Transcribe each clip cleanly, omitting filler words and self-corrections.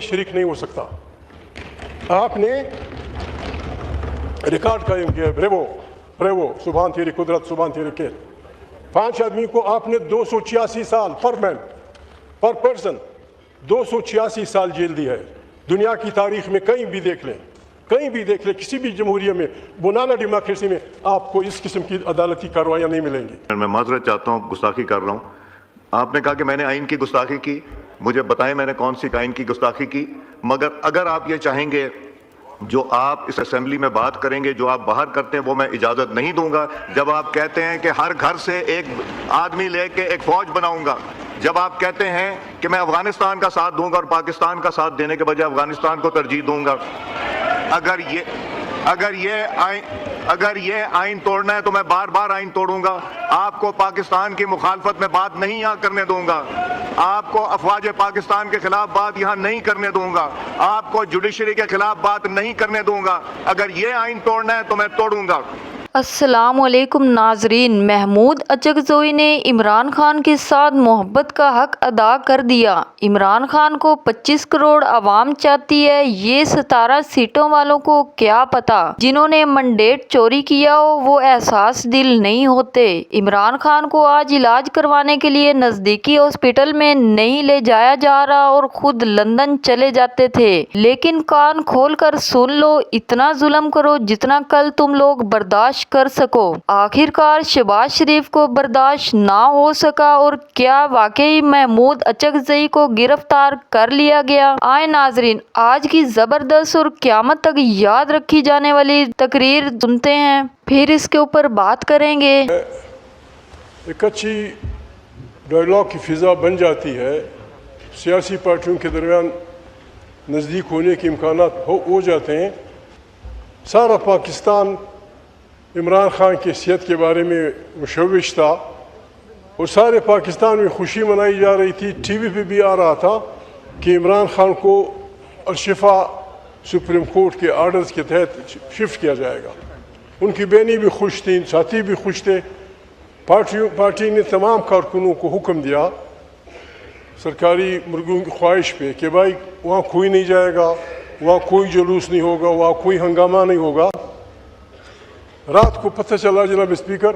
शरीक नहीं हो सकता। आपने रिकॉर्ड कायम किया, ब्रेवो, सुभान तेरी कुदरत, सुभान तेरी खेल। 5 आदमी को आपने 286 साल पर पर्सन 286 साल जेल दी है। दुनिया की तारीख में कहीं भी देख लें, किसी भी जमहूरिया में, बनाना डेमोक्रेसी में आपको इस किस्म की अदालती कार्रवाइयाँ नहीं मिलेंगी। मैं माजरत चाहता हूँ, गुस्ताखी कर रहा हूँ। आपने कहा कि मैंने आइन की गुस्ताखी की, मुझे बताएं मैंने कौन सी आइन की गुस्ताखी की। मगर अगर आप ये चाहेंगे जो आप इस असेंबली में बात करेंगे, जो आप बाहर करते हैं, वो मैं इजाज़त नहीं दूंगा। जब आप कहते हैं कि हर घर से एक आदमी लेके एक फौज बनाऊंगा, जब आप कहते हैं कि मैं अफगानिस्तान का साथ दूंगा और पाकिस्तान का साथ देने के बजाय अफगानिस्तान को तरजीह दूंगा, अगर ये आइन तोड़ना है तो मैं बार बार आइन तोड़ूंगा। आपको पाकिस्तान की मुखालफत में बात नहीं यहाँ करने दूंगा, आपको अफवाज पाकिस्तान के खिलाफ बात यहाँ नहीं करने दूंगा, आपको जुडिशरी के खिलाफ बात नहीं करने दूंगा। अगर ये आइन तोड़ना है तो मैं तोड़ूंगा। अस्सलाम वालेकुम नाजरीन। महमूद अचकजोई ने इमरान खान के साथ मोहब्बत का हक अदा कर दिया। इमरान खान को 25 करोड़ आवाम चाहती है, ये 17 सीटों वालों को क्या पता। जिन्होंने मंडेट चोरी किया हो वो एहसास दिल नहीं होते। इमरान खान को आज इलाज करवाने के लिए नजदीकी हॉस्पिटल में नहीं ले जाया जा रहा और खुद लंदन चले जाते थे। लेकिन कान खोल कर सुन लो, इतना जुल्म करो जितना कल तुम लोग बर्दाश्त कर सको। आखिरकार शहबाज शरीफ को बर्दाश्त ना हो सका और क्या वाकई महमूद अचकजई को गिरफ्तार कर लिया गया। आए नाजरीन, आज की जबरदस्त और क़यामत तक याद रखी जाने वाली तकरीर सुनते हैं, फिर इसके ऊपर बात करेंगे। एक अच्छी डायलॉग की फिजा बन जाती है, सियासी पार्टियों के दरमियान नज़दीक होने के इम्कानात हो जाते हैं। सारा पाकिस्तान इमरान खान की सेहत के बारे में मुशव्विश था और सारे पाकिस्तान में खुशी मनाई जा रही थी। टीवी पे भी आ रहा था कि इमरान खान को अल-शिफा सुप्रीम कोर्ट के आर्डर्स के तहत शिफ्ट किया जाएगा। उनकी बहनें भी खुश थीं, साथी भी खुश थे। पार्टी ने तमाम कारकुनों को हुक्म दिया सरकारी मुर्गों की ख्वाहिश पे कि भाई वहाँ कोई नहीं जाएगा, वहाँ कोई जुलूस नहीं होगा, वहाँ कोई हंगामा नहीं होगा। रात को पता चला जनाब स्पीकर,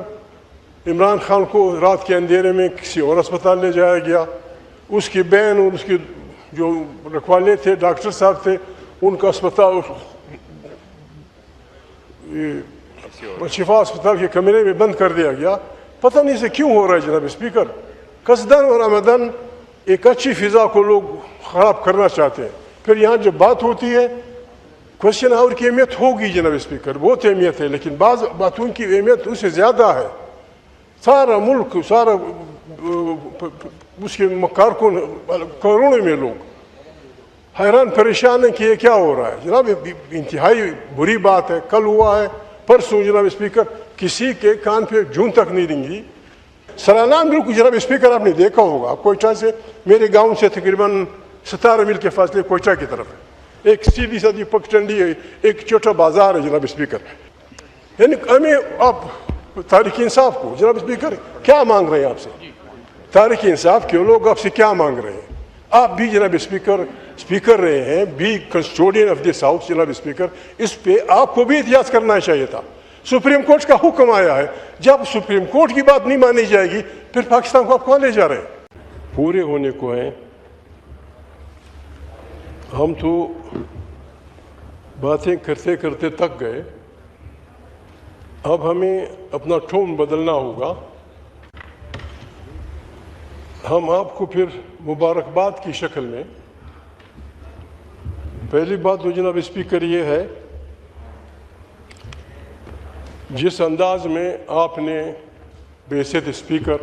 इमरान खान को रात के अंधेरे में किसी और अस्पताल ले जाया गया। उसकी बहन और उसके जो रखवाले थे, डॉक्टर साहब थे, उनका अस्पताल शिफा अस्पताल के कमरे में बंद कर दिया गया। पता नहीं से क्यों हो रहा है जनाब स्पीकर। कसदन और आमदन एक अच्छी फिजा को लोग ख़राब करना चाहते हैं। फिर यहाँ जब बात होती है, क्वेश्चन आवर की अहमियत होगी जनाब स्पीकर, बहुत अहमियत है, लेकिन बाज़ बातों की अहमियत उससे ज़्यादा है। सारा मुल्क, सारा उसके कारकुन, करोड़ों में लोग हैरान परेशान हैं कि ये क्या हो रहा है। जनाब इंतहाई बुरी बात है। कल हुआ है, परसों जनाब स्पीकर किसी के कान पे जून तक नहीं रेंगी। सलाना बिल्कुल जनाब स्पीकर आपने देखा होगा, कोयटा से, मेरे गाँव से तकरीबन 17 मील के फासले कोयटा की तरफ है। एक सीधी सादी पगडंडी है, एक छोटा बाजार है जनाब स्पीकर। यानी हमें आप तारीख इंसाफ को जनाब स्पीकर क्या मांग रहे हैं आपसे? तारीख इंसाफ के लोग आपसे क्या मांग रहे हैं? आप भी जनाब स्पीकर रहे हैं, be custodian of this house जनाब स्पीकर, इस पे आपको भी एहतियात करना चाहिए था। सुप्रीम कोर्ट का हुक्म आया है, जब सुप्रीम कोर्ट की बात नहीं मानी जाएगी फिर पाकिस्तान को आप कहाँ ले जा रहे हैं? पूरे होने को हैं। हम तो बातें करते करते थक गए, अब हमें अपना टोन बदलना होगा। हम आपको फिर मुबारकबाद की शक्ल में, पहली बात तो जनाब स्पीकर ये है, जिस अंदाज में आपने बेसित स्पीकर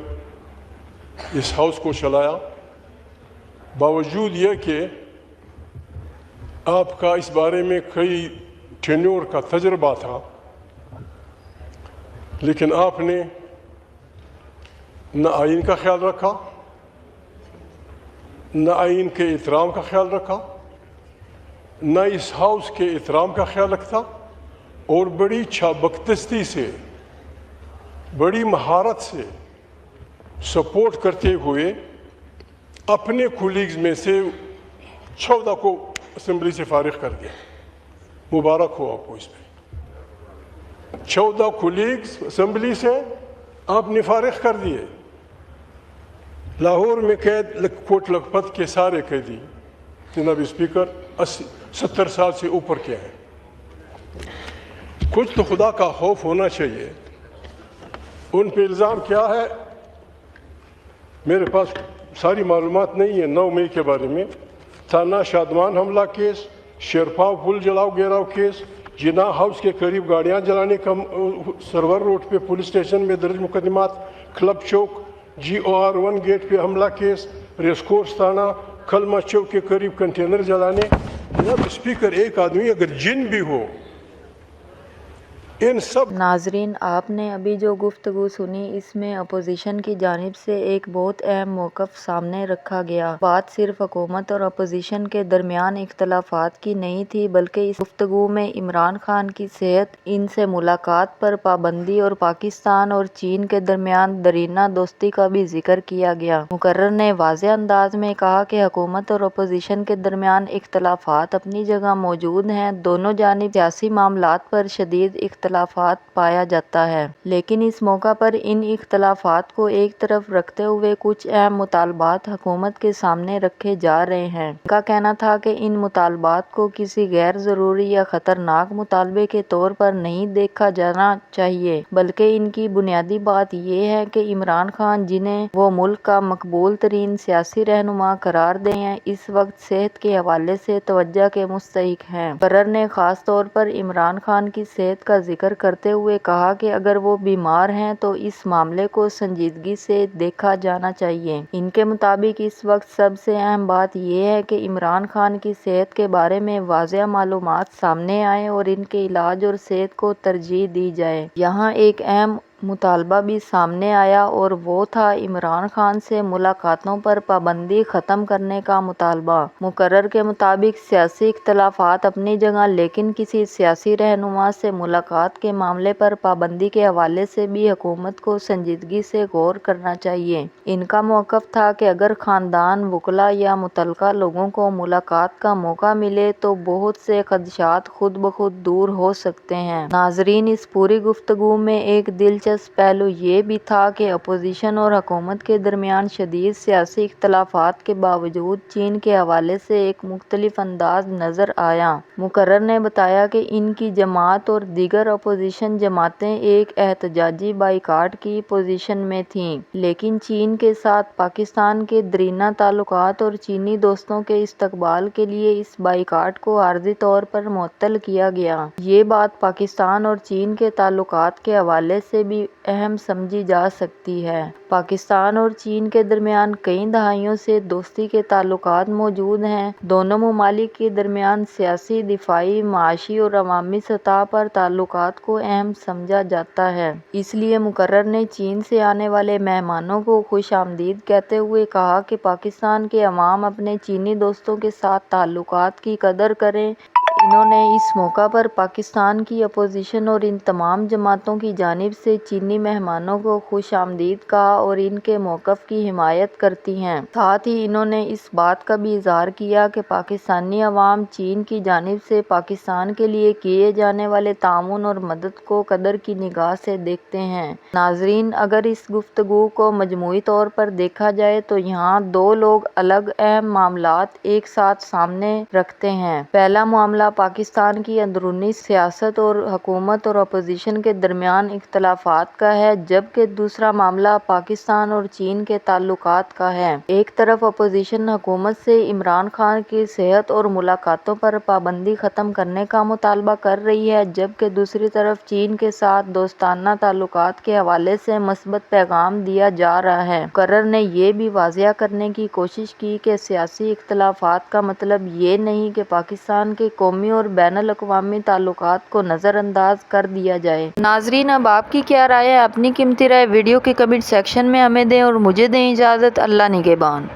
इस हाउस को चलाया, बावजूद ये कि आपका इस बारे में कई टेन्योर का तजर्बा था, लेकिन आपने न आइन का ख्याल रखा, न आइन के एहतराम का ख्याल रखा, न इस हाउस के एहतराम का ख्याल रखता, और बड़ी चाबकदस्ती से, बड़ी महारत से सपोर्ट करते हुए अपने कोलीग्स में से 14 को असम्बली से फारिग कर दिया। मुबारक हो आपको इस पर। 14 कुलीग्स असम्बली से आपने फारिग कर दिए। लाहौर में कैद कोट लखपत के सारे कैदी जनाब स्पीकर 70 साल से ऊपर के हैं। कुछ तो खुदा का खौफ होना चाहिए। उन पे इल्ज़ाम क्या है, मेरे पास सारी मालूमात नहीं है। 9 मई के बारे में थाना शादमान हमला केस, शेरपाव पुल जलाओ घेराव केस, जिना हाउस के करीब गाड़ियां जलाने का सरवर रोड पे पुलिस स्टेशन में दर्ज मुकदमात, क्लब चौक GOR 1 गेट पे हमला केस, रेसकोर्स थाना खलमा चौक के करीब कंटेनर जलाने। जनाब स्पीकर, एक आदमी अगर जिन भी हो, इन सब नाजरीन, आपने अभी जो गुफ्तगू सुनी, इसमें अपोजिशन की जानिब से एक बहुत अहम मौक़िफ़ सामने रखा गया। बात सिर्फ हुकूमत और अपोजिशन के दरमियान इख्तलाफात की नहीं थी, बल्कि इस गुफ्तगू में इमरान खान की सेहत, इनसे मुलाकात पर पाबंदी और पाकिस्तान और चीन के दरमियान दरीना दोस्ती का भी जिक्र किया गया। मुकर्रर ने वाज़ेह अंदाज में कहा कि हुकूमत और अपोजिशन के दरमियान इख्तलाफात अपनी जगह मौजूद हैं। दोनों जानिब सियासी मामलात पर शदीद इख्तलाफात पाया जाता है, लेकिन इस मौका पर इन इख्तलाफात को एक तरफ रखते हुए कुछ अहम मुतालबात हुकूमत के सामने रखे जा रहे हैं। उनका कहना था कि इन मुतालबात को किसी गैर ज़रूरी या ख़तरनाक मुतालबे के तौर पर नहीं देखा जाना चाहिए, बल्कि इनकी बुनियादी बात ये है कि इमरान खान, जिन्हें वो मुल्क का मकबूल तरीन सियासी रहनुमा करार दे हैं, इस वक्त सेहत के हवाले से तवज्जो के मुस्तहिक हैं। मुकर्रर ने खास तौर पर इमरान खान की सेहत का जिक्र करते हुए कहा कि अगर वो बीमार हैं तो इस मामले को संजीदगी से देखा जाना चाहिए। इनके मुताबिक इस वक्त सबसे अहम बात यह है कि इमरान खान की सेहत के बारे में वाज़ेह मालूमात सामने आए और इनके इलाज और सेहत को तरजीह दी जाए। यहाँ एक अहम मुतालबा भी सामने आया और वो था इमरान खान से मुलाकातों पर पाबंदी ख़त्म करने का मुतालबा। मुकर्रर के मुताबिक सियासी इख्तलाफात अपनी जगह, लेकिन किसी सियासी रहनुमा से मुलाकात के मामले पर पाबंदी के हवाले से भी हुकूमत को संजीदगी से गौर करना चाहिए। इनका मौक़िफ़ था कि अगर ख़ानदान, वकला या मुतल्लका लोगों को मुलाकात का मौका मिले तो बहुत से खदशात खुद ब खुद दूर हो सकते हैं। नाजरीन, इस पूरी गुफ्तगू में एक दिलचस्प पहलू ये भी था कि अपोजिशन और हुकूमत के दरमियान शदीद सियासी इख्तलाफात के बावजूद चीन के हवाले से एक मुख्तलिफ अंदाज नज़र आया। मुकर्रर ने बताया कि इनकी जमात और दीगर अपोजिशन जमातें एक एहतजाजी बाइकाट की पोजीशन में थीं, लेकिन चीन के साथ पाकिस्तान के दरीना ताल्लुकात और चीनी दोस्तों के इस्तकबाल के लिए इस बाइकाट को आर्जी तौर पर मुअत्तल किया गया। ये बात पाकिस्तान और चीन के ताल्लुकात के हवाले से भी अहम समझी जा सकती है। पाकिस्तान और चीन के दरमियान कई दहाइयों से दोस्ती के ताल्लुकात मौजूद हैं। दोनों ममालिक के दरमियान सियासी, दिफाई, माशी और अवामी सतह पर ताल्लुकात को अहम समझा जाता है। इसलिए मुकर्रर ने चीन से आने वाले मेहमानों को खुश आमदीद कहते हुए कहा कि पाकिस्तान के अवाम अपने चीनी दोस्तों के साथ ताल्लुकात की कदर करें। इन्होंने इस मौका पर पाकिस्तान की अपोजिशन और इन तमाम जमातों की जानिब से चीनी मेहमानों को खुश आमदीद कहा और इनके मौक़िफ़ की हिमायत करती हैं। साथ ही इन्होंने इस बात का भी इज़हार किया कि पाकिस्तानी अवाम चीन की जानिब से पाकिस्तान के लिए किए जाने वाले ताउन और मदद को कदर की निगाह से देखते हैं। नाजरीन, अगर इस गुफ्तगू को मजमूई तौर पर देखा जाए तो यहाँ दो लोग अलग अहम मामलात एक साथ सामने रखते हैं। पहला मामला पाकिस्तान की अंदरूनी सियासत और हुकूमत और अपोजिशन के दरमियान इख्तलाफात का है, जबकि दूसरा मामला पाकिस्तान और चीन के ताल्लुकात का है। एक तरफ अपोजिशन हुकूमत से इमरान खान की सेहत और मुलाकातों पर पाबंदी ख़त्म करने का मुतालबा कर रही है, जबकि दूसरी तरफ चीन के साथ दोस्ताना ताल्लुकात के हवाले से मस्बत पैगाम दिया जा रहा है। मुकर्रर ने यह भी वाज़ेह करने की कोशिश की कि सियासी इख्तलाफात का मतलब ये नहीं कि पाकिस्तान के कौमी और बैनुल अक़वामी ताल्लुकात को नज़रअंदाज कर दिया जाए। नाजरीन, अब आपकी क्या राय है? अपनी कीमती राय वीडियो के कमेंट सेक्शन में हमें दें और मुझे दें इजाज़त। अल्लाह निगहबान।